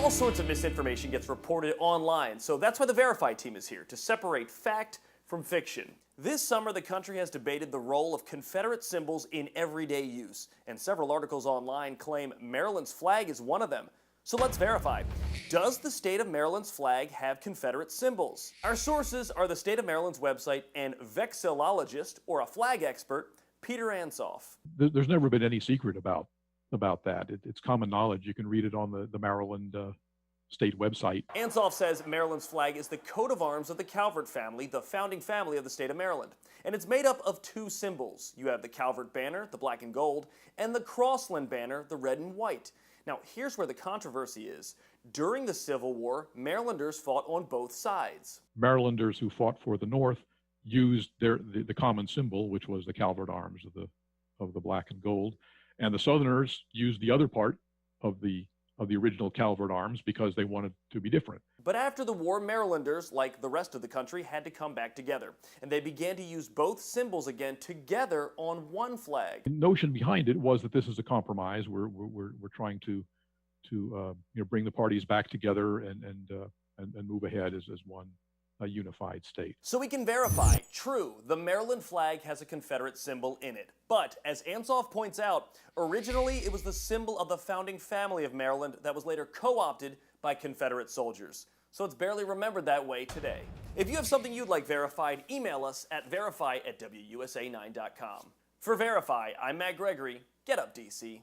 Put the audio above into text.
All sorts of misinformation gets reported online, so that's why the Verify team is here, to separate fact from fiction. This summer, the country has debated the role of Confederate symbols in everyday use, and several articles online claim Maryland's flag is one of them. So let's verify. Does the state of Maryland's flag have Confederate symbols? Our sources are the state of Maryland's website and vexillologist, or a flag expert, Peter Ansoff. There's never been any secret about that. It's common knowledge. You can read it on the Maryland state website. Ansoff says Maryland's flag is the coat of arms of the Calvert family, the founding family of the state of Maryland. And it's made up of two symbols. You have the Calvert banner, the black and gold, and the Crossland banner, the red and white. Now, here's where the controversy is. During the Civil War, Marylanders fought on both sides. Marylanders who fought for the North used the common symbol, which was the Calvert arms of the black and gold, and the Southerners used the other part of the original Calvert arms because they wanted to be different. But after the war, Marylanders, like the rest of the country, had to come back together, and they began to use both symbols again together on one flag. The notion behind it was that this is a compromise. We're trying to bring the parties back together and move ahead as one unified state. So we can verify, true, the Maryland flag has a Confederate symbol in it. But as Ansoff points out, originally it was the symbol of the founding family of Maryland that was later co-opted by Confederate soldiers. So it's barely remembered that way today. If you have something you'd like verified, email us at verify@wusa9.com. For Verify, I'm Matt Gregory. Get up, DC.